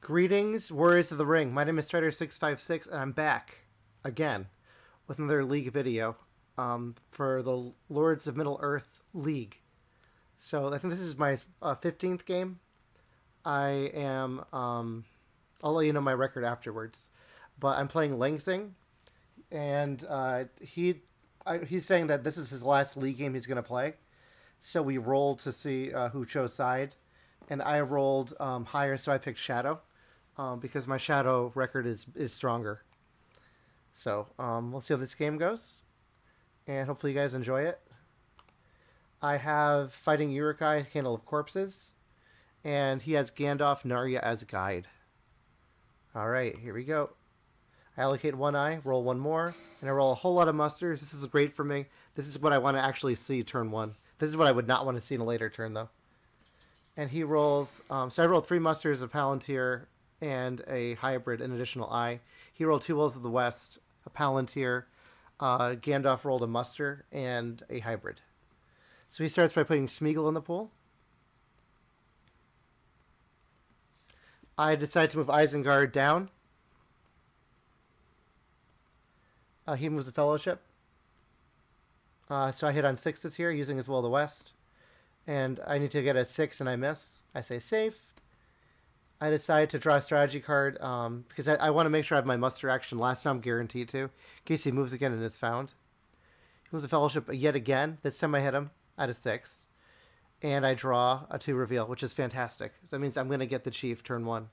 Greetings, Warriors of the Ring. My name is Strider656, and I'm back again with another League video for the Lords of Middle-earth League. So I think this is my 15th game. I am, I'll let you know my record afterwards. But I'm playing Lanxing, and he's saying that this is his last League game he's going to play. So we rolled to see who chose side. And I rolled higher, so I picked Shadow. Because my Shadow record is stronger. So, we'll see how this game goes. And hopefully you guys enjoy it. I have Fighting Urukai, Handle of Corpses. And he has Gandalf Narya as a guide. Alright, here we go. I allocate one eye, roll one more, and I roll a whole lot of musters. This is great for me. This is what I want to actually see turn one. This is what I would not want to see in a later turn, though. And he rolls... so I rolled 3 musters, a Palantir, and a hybrid, an additional eye. He rolled 2 Wills of the West, a Palantir. Gandalf rolled a muster and a hybrid. So he starts by putting Smeagol in the pool. I decide to move Isengard down. He moves the Fellowship. So I hit on 6s here using his Will of the West. And I need to get a 6 and I miss. I say safe. I decide to draw a strategy card because I want to make sure I have my muster action. Last time I'm guaranteed to. In case he moves again and is found. He moves a Fellowship yet again. This time I hit him at a 6. And I draw a 2 reveal, which is fantastic. So that means I'm going to get the Chief turn 1.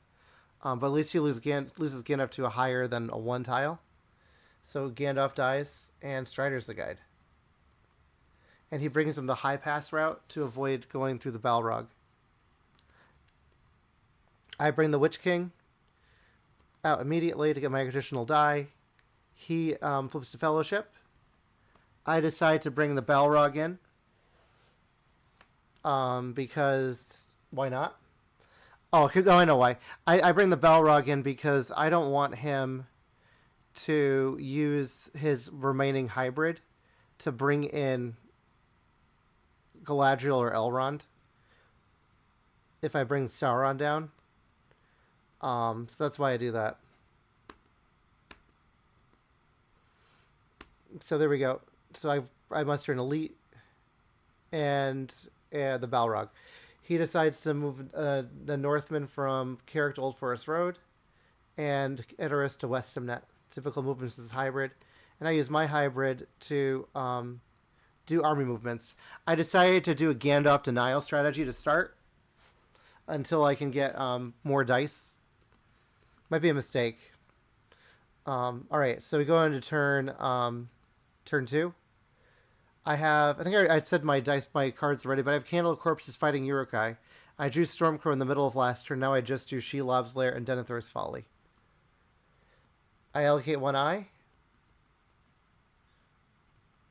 But at least he loses Gandalf to a higher than a 1 tile. So Gandalf dies and Strider's the guide. And he brings him the high pass route to avoid going through the Balrog. I bring the Witch King out immediately to get my additional die. He flips to Fellowship. I decide to bring the Balrog in. Because... why not? Oh, I know why. I bring the Balrog in because I don't want him to use his remaining hybrid to bring in Galadriel or Elrond. If I bring Sauron down. So that's why I do that. So there we go. So I muster an Elite and the Balrog. He decides to move the Northman from Carrick to Old Forest Road and Edoras to Westamnet. Typical movements is hybrid. And I use my hybrid to do army movements. I decided to do a Gandalf denial strategy to start until I can get more dice. Might be a mistake. Alright, so we go into turn 2. I think I said my cards already, but I have Candle of Corpses fighting Urukai. I drew Stormcrow in the middle of last turn. Now I just do Shelob's Lair and Denethor's Folly. I allocate one eye.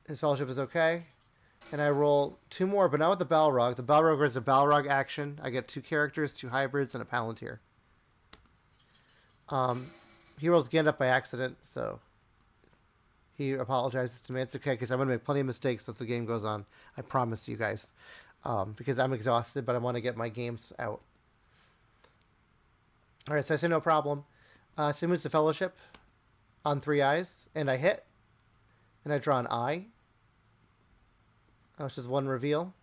His Fellowship is okay. And I roll 2 more, but not with the Balrog. The Balrog is a Balrog action. I get 2 characters, 2 hybrids, and a Palantir. He rolls Gandalf by accident, so he apologizes to me. It's okay, because I'm going to make plenty of mistakes as the game goes on. I promise you guys. Because I'm exhausted, but I want to get my games out. Alright, so I say no problem. So he moves the Fellowship on 3 eyes, and I hit. And I draw an eye. Which is 1 reveal.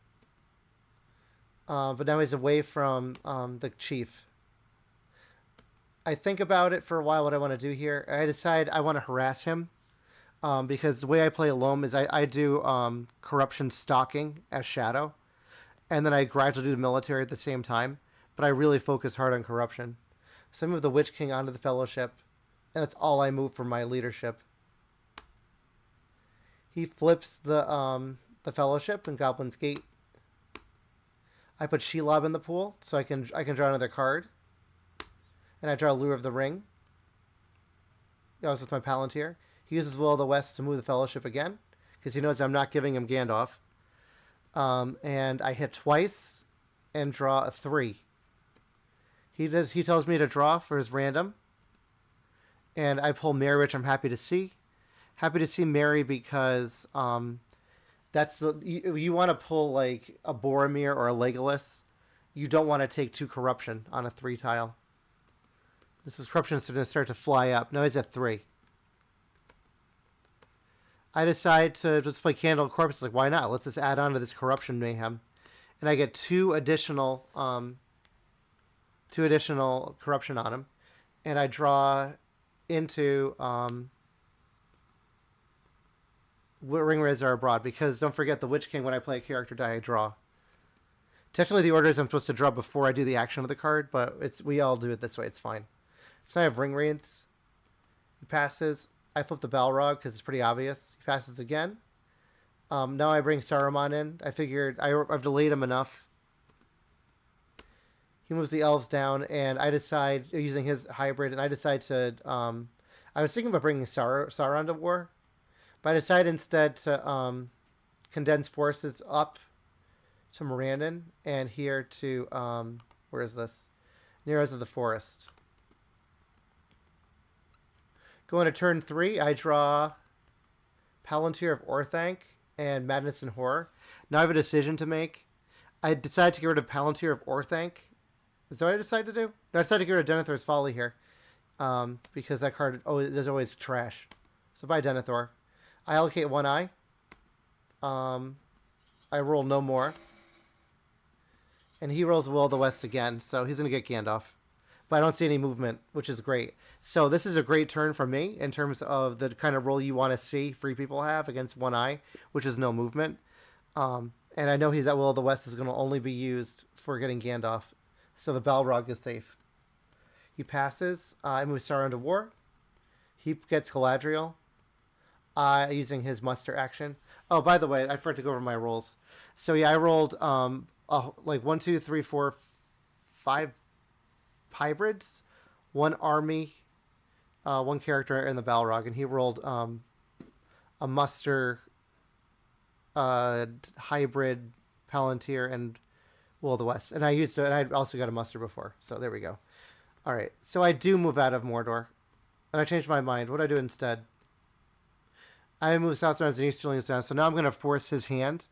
But now he's away from the Chief. I think about it for a while what I want to do here. I decide I want to harass him. Because the way I play LOME is I do corruption stalking as Shadow. And then I gradually do the military at the same time. But I really focus hard on corruption. So I move the Witch King onto the Fellowship. And that's all I move for my leadership. He flips the Fellowship in Goblin's Gate. I put Shelob in the pool so I can draw another card. And I draw Lure of the Ring. That was with my Palantir. He uses Will of the West to move the Fellowship again. Because he knows I'm not giving him Gandalf. And I hit twice. And draw a 3. He tells me to draw for his random. And I pull Mary, which I'm happy to see. Happy to see Mary because that's you want to pull like a Boromir or a Legolas. You don't want to take 2 corruption on a 3 tile. This is corruption's going to start to fly up. Now he's at 3. I decide to just play Candle Corpse. Like, why not? Let's just add on to this corruption mayhem, and I get 2 additional corruption on him, and I draw into Ring Razor Abroad, because don't forget the Witch King, when I play a character die, I draw. Technically, the order is I'm supposed to draw before I do the action of the card, but we all do it this way. It's fine. So now I have Ring Wraiths. He passes. I flip the Balrog because it's pretty obvious. He passes again. Now I bring Saruman in. I figured I've delayed him enough. He moves the elves down, and I decide, using his hybrid, and I decide to... I was thinking about bringing Sauron to war, but I decide instead to condense forces up to Mirandon and here to... where is this? Near Eyes of the Forest. Going to turn 3, I draw Palantir of Orthanc and Madness and Horror. Now I have a decision to make. I decided to get rid of Palantir of Orthanc. Is that what I decided to do? No, I decided to get rid of Denethor's Folly here. Because that card, there's always trash. So bye, Denethor. I allocate 1 eye. I roll no more. And he rolls Will of the West again, so he's going to get Gandalf. But I don't see any movement, which is great. So this is a great turn for me in terms of the kind of role you want to see free people have against 1 eye, which is no movement. And I know that Will of the West is going to only be used for getting Gandalf. So the Balrog is safe. He passes. I move Sauron to war. He gets Galadriel using his muster action. Oh, by the way, I forgot to go over my rolls. So yeah, I rolled like 1, 2, 3, 4, 5 hybrids, 1 army, 1 character in the Balrog, and he rolled a muster hybrid Palantir and Will of the West. And I used it, and I also got a muster before. So there we go. All right. So I do move out of Mordor. And I changed my mind. What do I do instead? I move Southlands and Easterlings down. So now I'm going to force his hand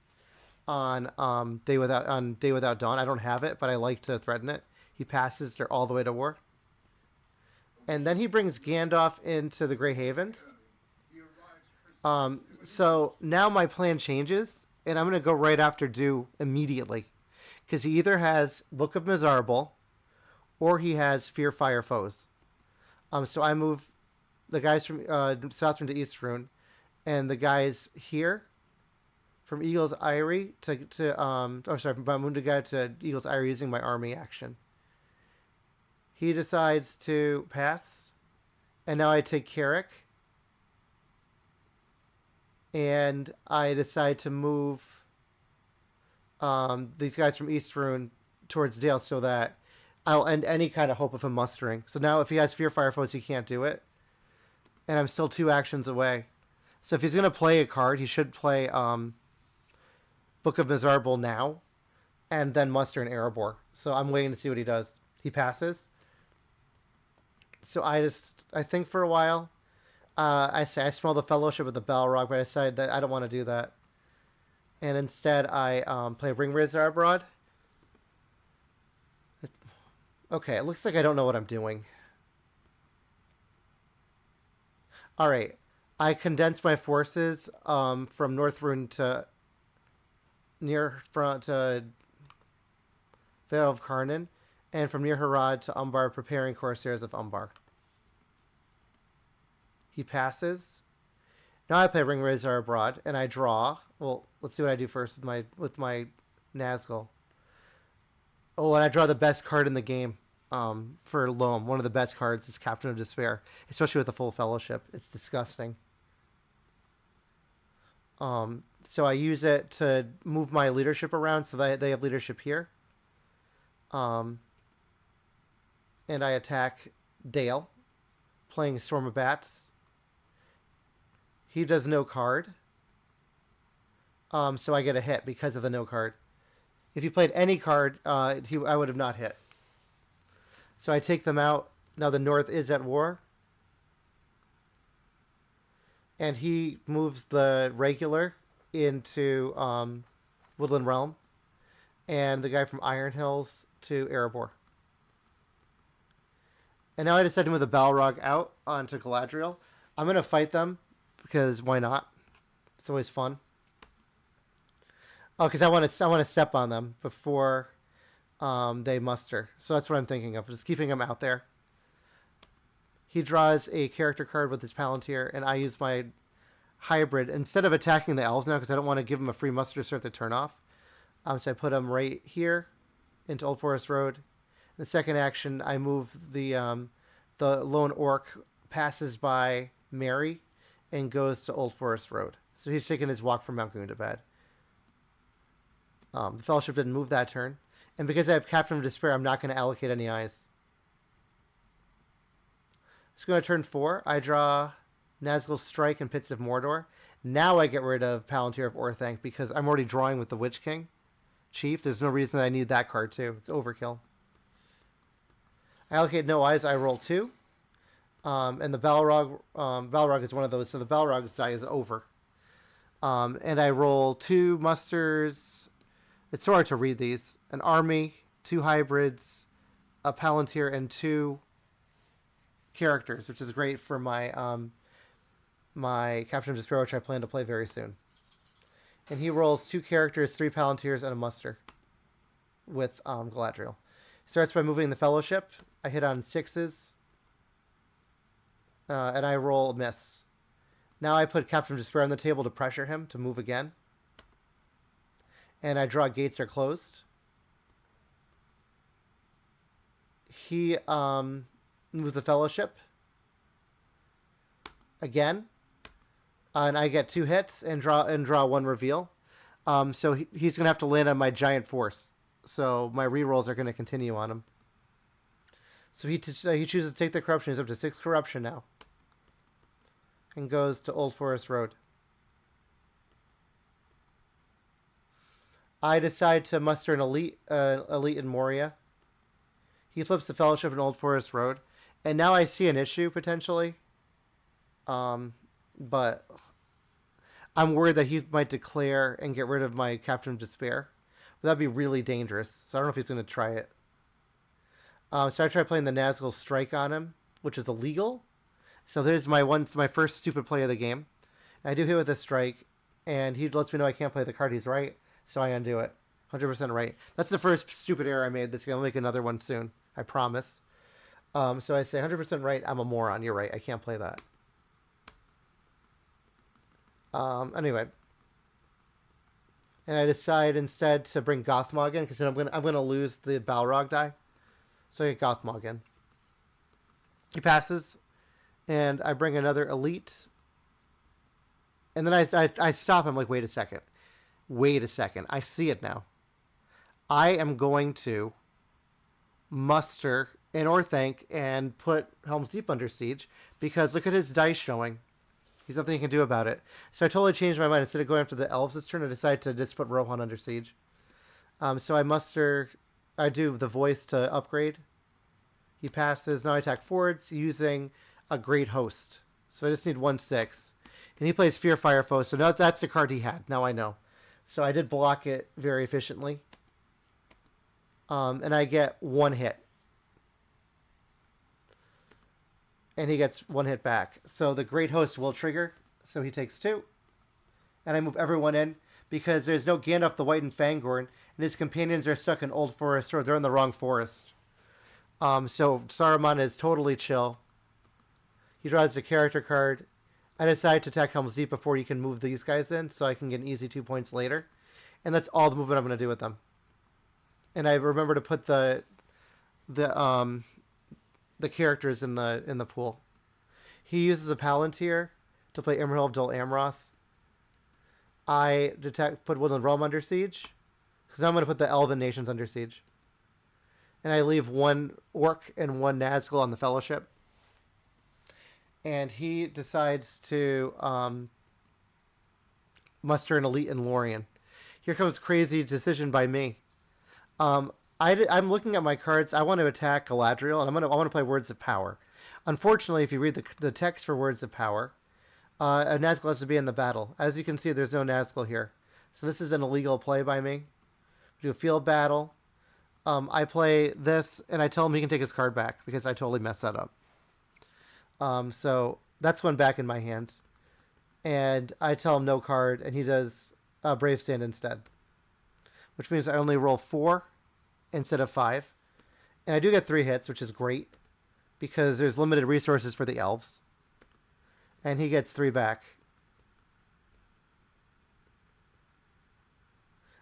on Day Without Dawn. I don't have it, but I like to threaten it. He passes. They're all the way to war. And then he brings Gandalf into the Grey Havens. So now my plan changes, and I'm going to go right after Dew immediately. Because he either has Book of Mizarble, or he has Fear Fire Foes. So I move the guys from South Rune to East Rune, and the guys here from Eagle's Eyrie from Mundugad to Eagle's Eyrie using my army action. He decides to pass, and now I take Carrick, and I decide to move these guys from East Rune towards Dale so that I'll end any kind of hope of him mustering. So now if he has Fear Fire Foes, he can't do it. And I'm still 2 actions away. So if he's going to play a card, he should play Book of Mizarble now and then muster an Erebor. So I'm waiting to see what he does. He passes. So I think for a while. I smell the Fellowship of the Balrog, but I decided that I don't want to do that. And instead, I play Ring Razor Abroad. Okay, it looks like I don't know what I'm doing. Alright, I condensed my forces from North Rune to near front to Vale of Karnan, and from near Harad to Umbar, preparing Corsairs of Umbar. He passes. Now I play Ring Razor Abroad, and I draw. Well, let's see what I do first with my Nazgul. Oh, and I draw the best card in the game for Loam. One of the best cards is Captain of Despair, especially with the Full Fellowship. It's disgusting. So I use it to move my leadership around so that they have leadership here. And I attack Dale, playing Storm of Bats. He does no card. So I get a hit because of the no card. If he played any card, I would have not hit. So I take them out. Now the North is at war. And he moves the regular into Woodland Realm. And the guy from Iron Hills to Erebor. And now I decided to move the Balrog out onto Galadriel. I'm going to fight them because why not? It's always fun. Oh, because I want to step on them before they muster. So that's what I'm thinking of, just keeping them out there. He draws a character card with his Palantir, and I use my hybrid instead of attacking the elves now because I don't want to give him a free muster to start the turn off. So I put him right here into Old Forest Road. In the second action, I move the lone orc passes by Mary and goes to Old Forest Road. So he's taking his walk from Mount Goon to bed. The Fellowship didn't move that turn. And because I have Captain of Despair, I'm not going to allocate any eyes. So going to turn 4. I draw Nazgul's Strike and Pits of Mordor. Now I get rid of Palantir of Orthanc because I'm already drawing with the Witch King Chief. There's no reason that I need that card too. It's overkill. I allocate no eyes. I roll 2. And the Balrog is one of those. So the Balrog's die is over. And I roll 2 musters. It's so hard to read these. An army, 2 hybrids, a Palantir, and 2 characters, which is great for my my Captain of Despair, which I plan to play very soon. And he rolls 2 characters, 3 Palantirs, and a muster with Galadriel. Starts by moving the Fellowship. I hit on 6s. And I roll a miss. Now I put Captain of Despair on the table to pressure him to move again. And I draw Gates Are Closed. He moves the Fellowship again. And I get 2 hits and draw 1 reveal. So he's going to have to land on my Giant Force. So my rerolls are going to continue on him. So he chooses to take the corruption. He's up to 6 corruption now. And goes to Old Forest Road. I decide to muster an elite in Moria. He flips the Fellowship in Old Forest Road. And now I see an issue, potentially. But I'm worried that he might declare and get rid of my Captain of Despair. But that'd be really dangerous. So I don't know if he's going to try it. So I try playing the Nazgul Strike on him, which is illegal. So there's my first stupid play of the game. I do hit with a strike, and he lets me know I can't play the card. He's right, so I undo it. 100% right. That's the first stupid error I made this game. I'll make another one soon. I promise. So I say 100% right. I'm a moron. You're right. I can't play that. Anyway. And I decide instead to bring Gothmog in, because then I'm gonna lose the Balrog die. So I get Gothmog in. He passes. And I bring another elite. And then I stop him like, wait a second. Wait a second. I see it now. I am going to muster an Orthanc and put Helm's Deep under siege because look at his dice showing. There's nothing he can do about it. So I totally changed my mind. Instead of going after the elves this turn, I decided to just put Rohan under siege. So I do the voice to upgrade. He passes. Now I attack forwards using a Great Host. So I just need 1/6. And he plays Fear Fire Foe. So now that's the card he had. Now I know. So I did block it very efficiently. And I get 1 hit. And he gets 1 hit back. So the Great Host will trigger. So he takes 2. And I move everyone in because there's no Gandalf the White and Fangorn. And his companions are stuck in Old Forest Road. They're in the wrong forest. So Saruman is totally chill. He draws a character card. I decide to attack Helm's Deep before you can move these guys in, so I can get an easy 2 points later. And that's all the movement I'm going to do with them. And I remember to put the characters in the pool. He uses a Palantir to play Emerald of Dol Amroth. I put Woodland Realm under siege, because now I'm going to put the Elven Nations under siege. And I leave 1 Orc and 1 Nazgul on the Fellowship. And he decides to muster an elite in Lorien. Here comes crazy decision by me. I'm looking at my cards. I want to attack Galadriel, and I want to play Words of Power. Unfortunately, if you read the text for Words of Power, a Nazgul has to be in the battle. As you can see, there's no Nazgul here. So this is an illegal play by me. We do a field battle. I play this, and I tell him he can take his card back because I totally messed that up. So that's one back in my hand, and I tell him no card, and he does Brave Stand instead, which means I only roll 4 instead of 5, and I do get 3 hits, which is great because there's limited resources for the elves, and he gets 3 back.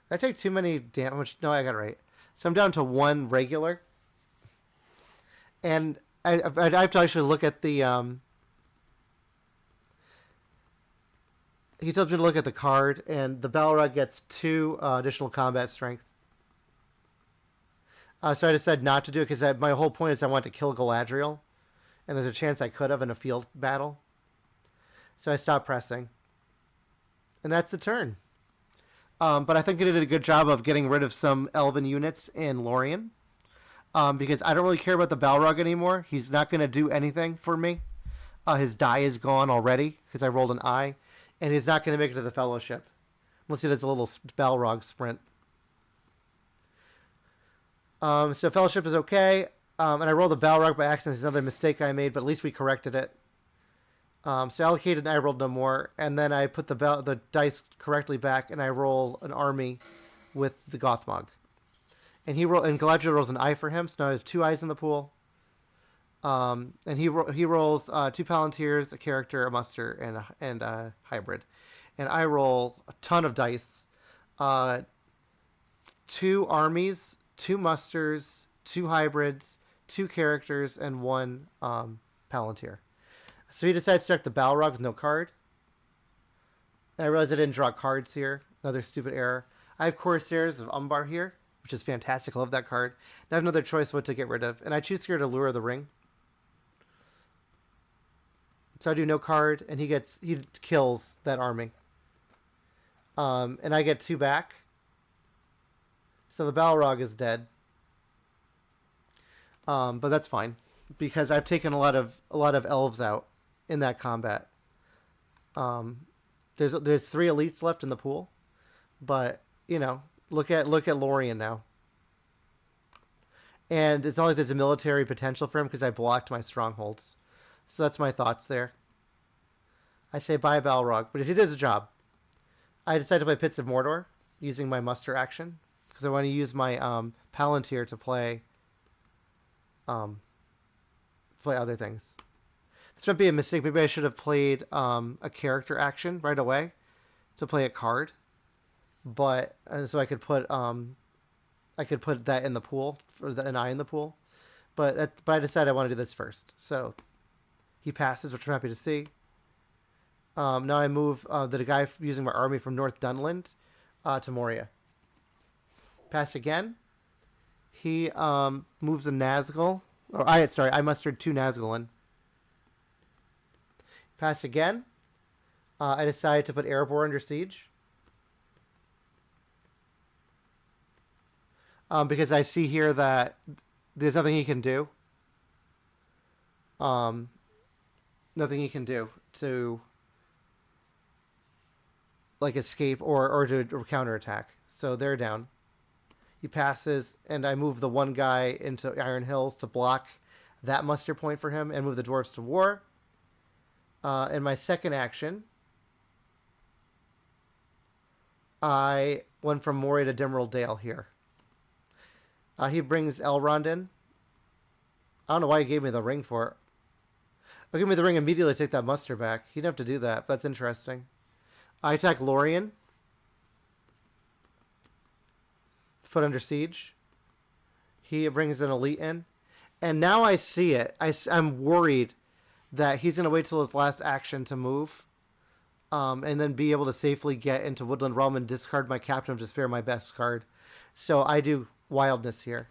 I take too many damage. No, I got it right. So I'm down to 1 regular. And I have to actually look at the... he tells me to look at the card, and the Balrog gets 2 additional combat strength. So I decided not to do it because my whole point is I want to kill Galadriel. And there's a chance I could have in a field battle. So I stopped pressing. And that's the turn. But I think it did a good job of getting rid of some elven units in Lorien. Because I don't really care about the Balrog anymore. He's not going to do anything for me. His die is gone already because I rolled an eye. And he's not going to make it to the Fellowship. Unless he does a little Balrog sprint. So Fellowship is okay. And I rolled the Balrog by accident. It's another mistake I made, but at least we corrected it. So allocated, and I rolled no more, and then I put the dice correctly back, and I roll an army with the Gothmog, and Galadriel rolls an eye for him, so now I have 2 eyes in the pool. And he rolls 2 Palantirs, a character, a muster, and a hybrid, and I roll a ton of dice, 2 armies, 2 musters, 2 hybrids, 2 characters, and 1 Palantir. So he decides to check the Balrog with no card. And I realized I didn't draw cards here. Another stupid error. I have Corsairs of Umbar here, which is fantastic. I love that card. Now I have another choice what to get rid of. And I choose here to Lure of the Ring. So I do no card, and he kills that army. And I get 2 back. So the Balrog is dead. But that's fine. Because I've taken a lot of elves out in that combat. There's 3 elites left in the pool, but look at Lorien now, and it's not like there's a military potential for him because I blocked my strongholds. So that's my thoughts there. I say bye Balrog, but it did a job. I decided to play Pits of Mordor using my muster action because I want to use my Palantir to play other things. This might be a mistake. Maybe I should have played a character action right away to play a card, but so I could put that in the pool for an eye in the pool. But I decided I want to do this first. So he passes, which I'm happy to see. Now I move the guy using my army from North Dunland to Moria. Pass again. He moves a Nazgul. I mustered 2 Nazgul in. Pass again. I decided to put Erebor under siege. Because I see here that there's nothing he can do. Nothing he can do to escape or to counterattack. So they're down. He passes, and I move the 1 guy into Iron Hills to block that muster point for him and move the dwarves to war. In my second action, I went from Moria to Dimmerald Dale here. He brings Elrond in. I don't know why he gave me the ring for it. He'll give me the ring immediately to take that muster back. He didn't have to do that. That's interesting. I attack Lorien. Put under siege. He brings an elite in. And now I see it. I'm worried that he's going to wait till his last action to move. And then be able to safely get into Woodland Realm and discard my Captain of Despair, my best card. So I do Wildness here.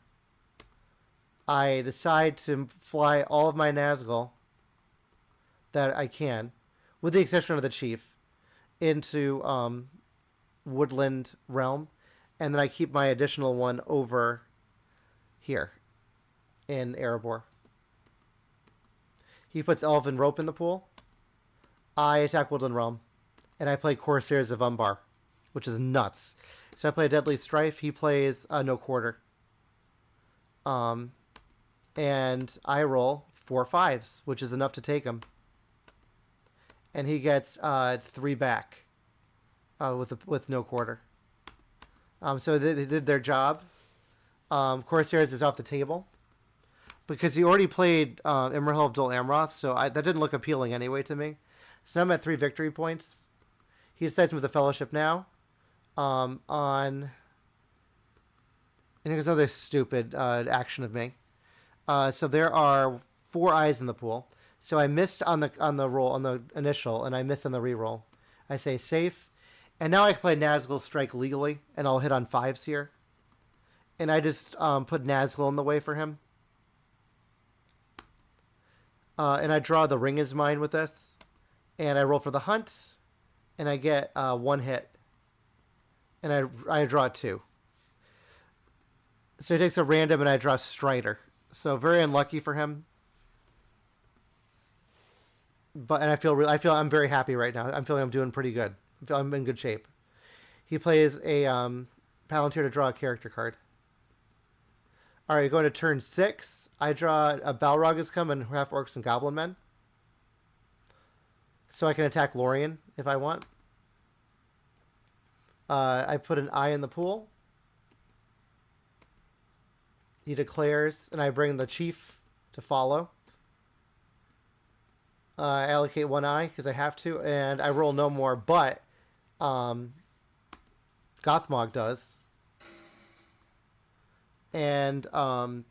I decide to fly all of my Nazgul that I can, with the exception of the Chief, into Woodland Realm. And then I keep my additional one over here in Erebor. He puts Elven Rope in the pool. I attack Woodland Realm. And I play Corsairs of Umbar, which is nuts. So I play Deadly Strife. He plays No Quarter. And I roll 4 5s, which is enough to take him. And he gets 3 back with no quarter. So they did their job. Corsairs is off the table because he already played Imrahil of Dol Amroth, so that didn't look appealing anyway to me. So now I'm at 3 victory points. He decides to move the Fellowship now. And here's another stupid action of me. So there are 4 eyes in the pool. So I missed on the roll on the initial, and I missed on the reroll. I say safe, and now I can play Nazgul Strike legally, and I'll hit on 5s here. And I just put Nazgul in the way for him. And I draw the Ring is Mine with this, and I roll for the hunt, and I get 1 hit, and I draw 2. So he takes a random, and I draw Strider. So very unlucky for him. But I feel I'm very happy right now. I'm feeling I'm doing pretty good. I'm in good shape. He plays a Palantir to draw a character card. All right, going to turn 6. I draw a Balrog is coming, half orcs and goblin men. So I can attack Lorien if I want. I put an eye in the pool. He declares, and I bring the chief to follow. I allocate 1 eye because I have to, and I roll no more, but Gothmog does. And so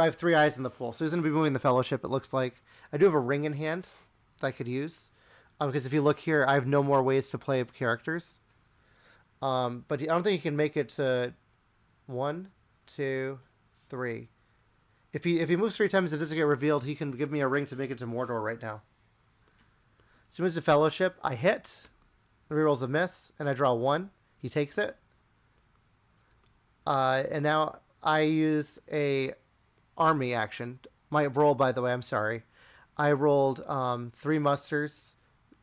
I have 3 eyes in the pool. So he's going to be moving the Fellowship, it looks like. I do have a ring in hand that I could use. Because if you look here, I have no more ways to play characters. But I don't think he can make it to 1, 2, 3. If he moves 3 times and it doesn't get revealed, he can give me a ring to make it to Mordor right now. So he moves to Fellowship. I hit. The rerolls a miss, and I draw 1. He takes it. And now I use a army action. My roll, by the way, I'm sorry. I rolled 3 musters,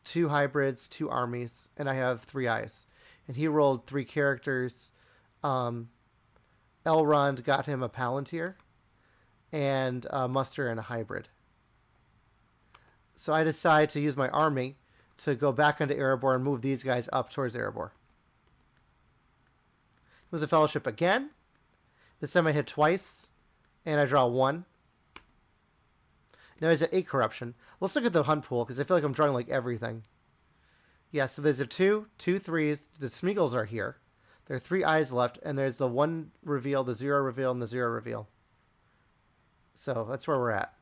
2 hybrids, 2 armies, and I have 3 eyes. And he rolled 3 characters. Elrond got him a Palantir and a muster and a hybrid. So I decide to use my army to go back into Erebor and move these guys up towards Erebor. It was a Fellowship again. This time I hit twice, and I draw 1. Now there's an 8 corruption. Let's look at the hunt pool, because I feel like I'm drawing like everything. Yeah, so there's a 2, 2 3s. The Smeagol's are here. There are 3 eyes left, and there's the 1 reveal, the 0 reveal, and the 0 reveal. So that's where we're at.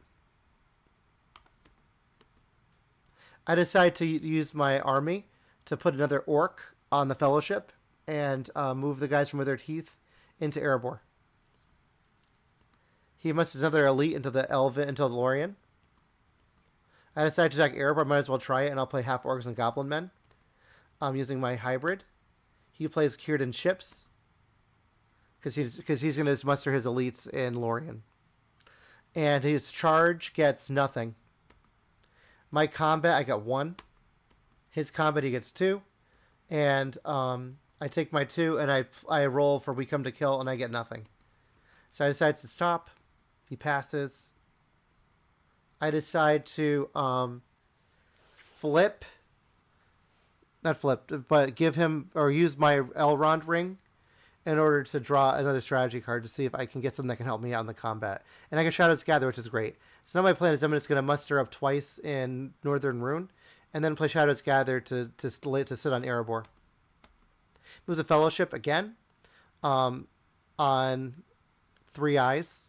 I decide to use my army to put another orc on the Fellowship and move the guys from Withered Heath into Erebor. He musters another elite into Lorien. I decide to attack Erebor. I might as well try it, and I'll play half orcs and goblin men. I'm using my hybrid. He plays Círdan ships because he's going to muster his elites in Lorien. And his charge gets nothing. My combat, I got 1. His combat, he gets 2. And I take my 2, and I roll for We Come to Kill, and I get nothing. So I decide to stop. He passes. I decide to give him, or use my Elrond ring in order to draw another strategy card to see if I can get something that can help me out in the combat. And I get Shadow's Gather, which is great. So now my plan is I'm just going to muster up twice in Northern Rune, and then play Shadow's Gather to sit on Erebor. Moves a Fellowship again on 3 eyes.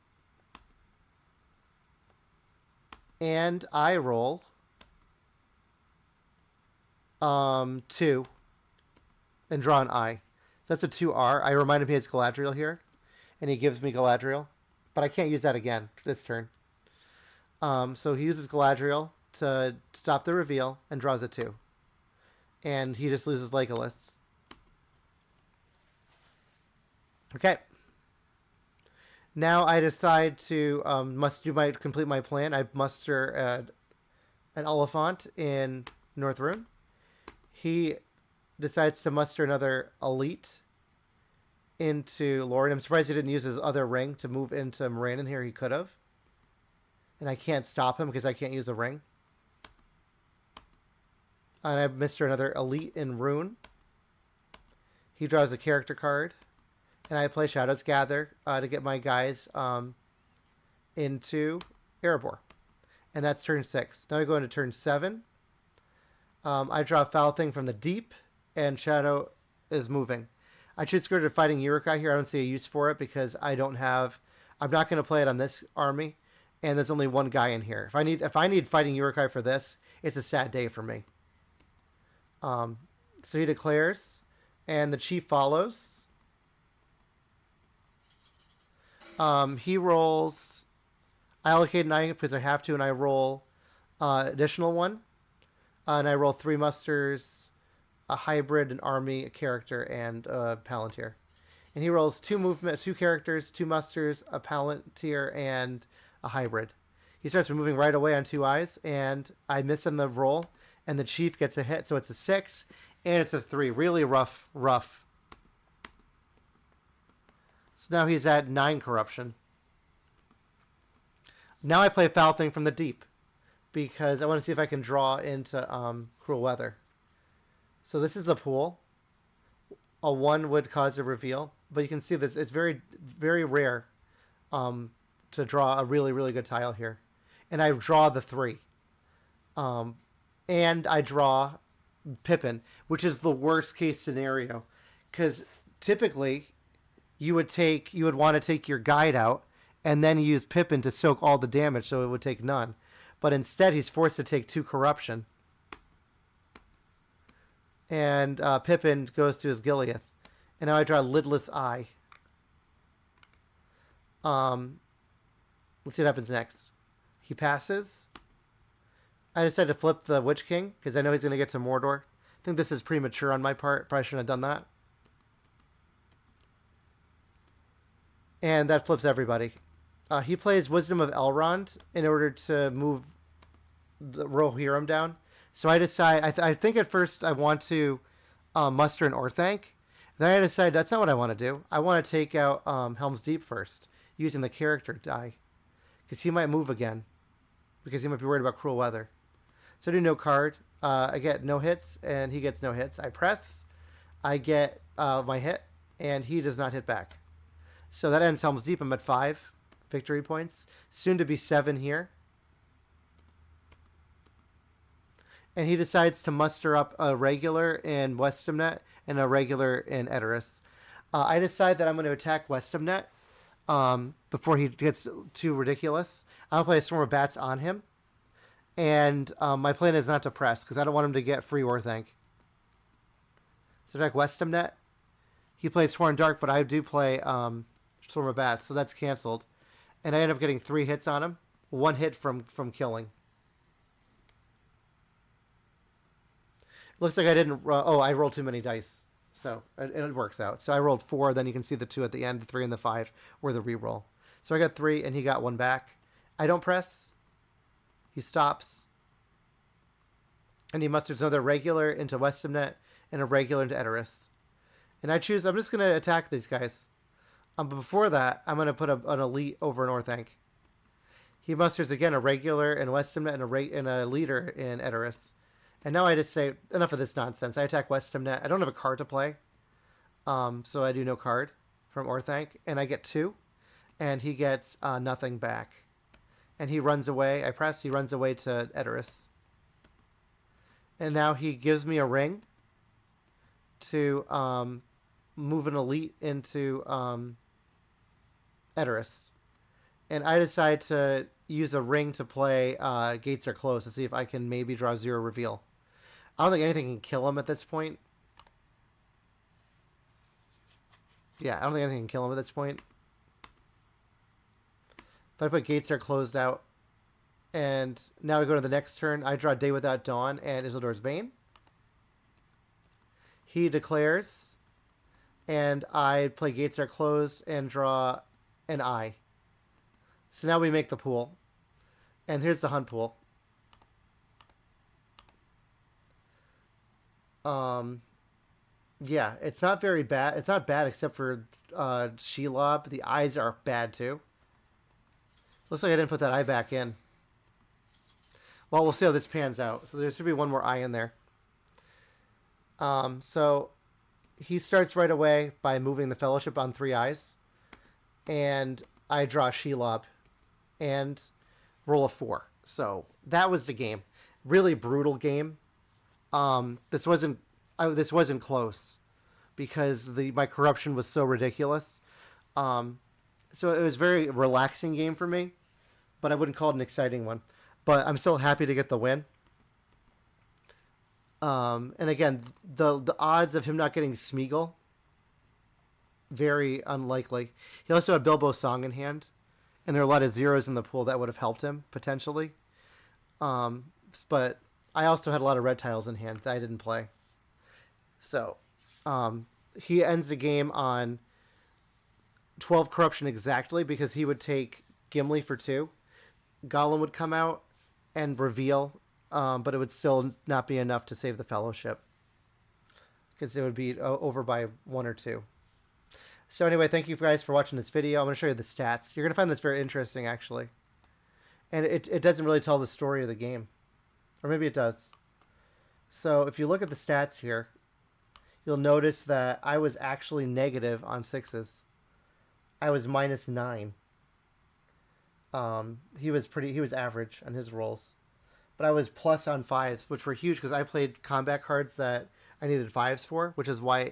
And I roll 2 and draw an eye. That's a 2R. I remind him he has Galadriel here, and he gives me Galadriel, but I can't use that again this turn. So he uses Galadriel to stop the reveal and draws a 2. And he just loses Legolas. Okay. Now I decide to complete my plan. I muster an Oliphant in North Rune. He decides to muster another elite into Lord. I'm surprised he didn't use his other ring to move into Moraine in here. He could have. And I can't stop him because I can't use a ring. And I have Mr. Another Elite in Rune. He draws a character card. And I play Shadows Gather to get my guys into Erebor. And that's turn 6. Now we go into turn 7. I draw a Foul Thing from the deep. And Shadow is moving. I choose Spirit of Fighting Urukai here. I don't see a use for it because I don't have... I'm not going to play it on this army. And there's only one guy in here. If I need Fighting Urukai for this, it's a sad day for me. So he declares. And the chief follows. He rolls... I allocate 9 because I have to, and I roll additional 1. And I roll 3 musters, a hybrid, an army, a character, and a palantir. And he rolls 2 movement, 2 characters, 2 musters, a palantir, and a hybrid. He starts moving right away on 2 eyes, and I miss in the roll, and the chief gets a hit, so it's a 6, and it's a 3. Really rough. So now he's at 9 corruption. Now I play Foul Thing from the deep because I want to see if I can draw into Cruel Weather. So this is the pool. A 1 would cause a reveal, but you can see this. It's very, very rare to draw a really, really good tile here. And I draw the 3. And I draw Pippin, which is the worst case scenario. Because typically you would want to take your guide out and then use Pippin to soak all the damage so it would take none. But instead, he's forced to take 2 corruption. And Pippin goes to his Gileath. And now I draw Lidless Eye. Let's see what happens next. He passes. I decided to flip the Witch King because I know he's going to get to Mordor. I think this is premature on my part. Probably shouldn't have done that. And that flips everybody. He plays Wisdom of Elrond in order to move the Rohirrim down. So I decide, I think at first I want to muster an Orthanc. Then I decide that's not what I want to do. I want to take out Helm's Deep first, using the character die. Because he might move again. Because he might be worried about Cruel Weather. So I do no card. I get no hits, and he gets no hits. I press. I get my hit, and he does not hit back. So that ends Helm's Deep. I'm at 5 victory points. Soon to be 7 here. And he decides to muster up a regular in Westamnet and a regular in Edoras. I decide that I'm going to attack Westamnet before he gets too ridiculous. I'm going to play a Storm of Bats on him. And my plan is not to press because I don't want him to get free Orthanc. So attack Westamnet. He plays Sworn Dark, but I do play Storm of Bats, so that's canceled. And I end up getting 3 hits on him. 1 hit from killing. Looks like I didn't... I rolled too many dice. So it works out. So I rolled 4, then you can see the 2 at the end, the 3 and the 5 were the reroll. So I got 3, and he got 1 back. I don't press. He stops. And he musters another regular into Westamnet and a regular into Edoras. And I choose... I'm just going to attack these guys. But before that, I'm going to put an elite over an Orthanc. He musters again a regular in Westamnet and a leader in Edoras. And now I just say, enough of this nonsense. I attack Westamnet. I don't have a card to play. So I do no card from Orthanc. And I get 2. And he gets nothing back. And he runs away. I press. He runs away to Edoras. And now he gives me a ring to move an elite into Edoras. And I decide to use a ring to play Gates Are Closed to see if I can maybe draw 0 reveal. I don't think anything can kill him at this point. Yeah, I don't think anything can kill him at this point. But I put Gates Are Closed out. And now we go to the next turn. I draw Day Without Dawn and Isildur's Bane. He declares. And I play Gates Are Closed and draw an eye. So now we make the pool. And here's the hunt pool. Yeah, it's not very bad. It's not bad except for Shelob. The eyes are bad too. Looks like I didn't put that eye back in. Well, we'll see how this pans out. So there should be one more eye in there. So he starts right away by moving the Fellowship on 3 eyes, and I draw Shelob and roll a 4. So that was the game. Really brutal game. This wasn't close because my corruption was so ridiculous. So it was a very relaxing game for me, but I wouldn't call it an exciting one. But I'm still happy to get the win. And again, the odds of him not getting Smeagol, very unlikely. He also had Bilbo Song in hand, and there are a lot of zeros in the pool that would have helped him potentially. But I also had a lot of red tiles in hand that I didn't play. So he ends the game on 12 corruption exactly because he would take Gimli for 2. Gollum would come out and reveal, but it would still not be enough to save the Fellowship because it would be over by 1 or 2. So anyway, thank you guys for watching this video. I'm going to show you the stats. You're going to find this very interesting, actually. And it doesn't really tell the story of the game. Or maybe it does. So if you look at the stats here, you'll notice that I was actually negative on 6s. I was -9. He was average on his rolls. But I was plus on 5s, which were huge because I played combat cards that I needed 5s for, which is why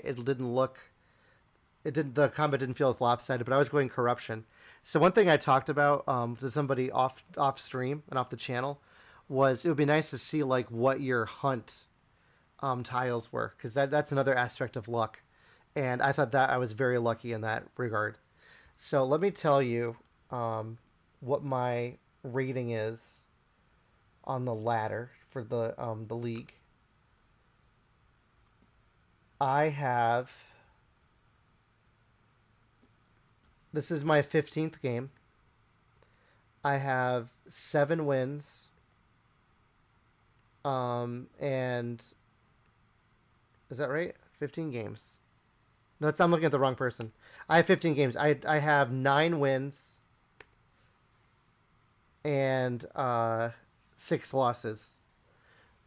the combat didn't feel as lopsided, but I was going corruption. So one thing I talked about to somebody off stream and off the channel was it would be nice to see like what your hunt tiles were, because that's another aspect of luck, and I thought that I was very lucky in that regard. So let me tell you what my rating is on the ladder for the league. I have. This is my 15th game. I have 7 wins. And is that right? 15 games. No, I'm looking at the wrong person. I have 15 games. I have 9 wins and 6 losses.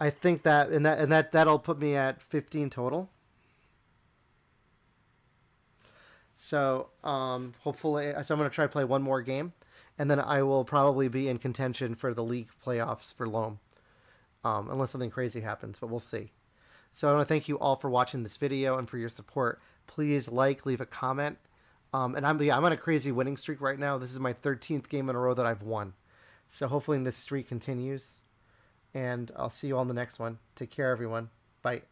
I think that'll put me at 15 total. So hopefully, so I'm going to try to play one more game, and then I will probably be in contention for the league playoffs for LOME, unless something crazy happens, but we'll see. So I want to thank you all for watching this video and for your support. Please leave a comment. And I'm on a crazy winning streak right now. This is my 13th game in a row that I've won. So hopefully this streak continues, and I'll see you all in the next one. Take care, everyone. Bye.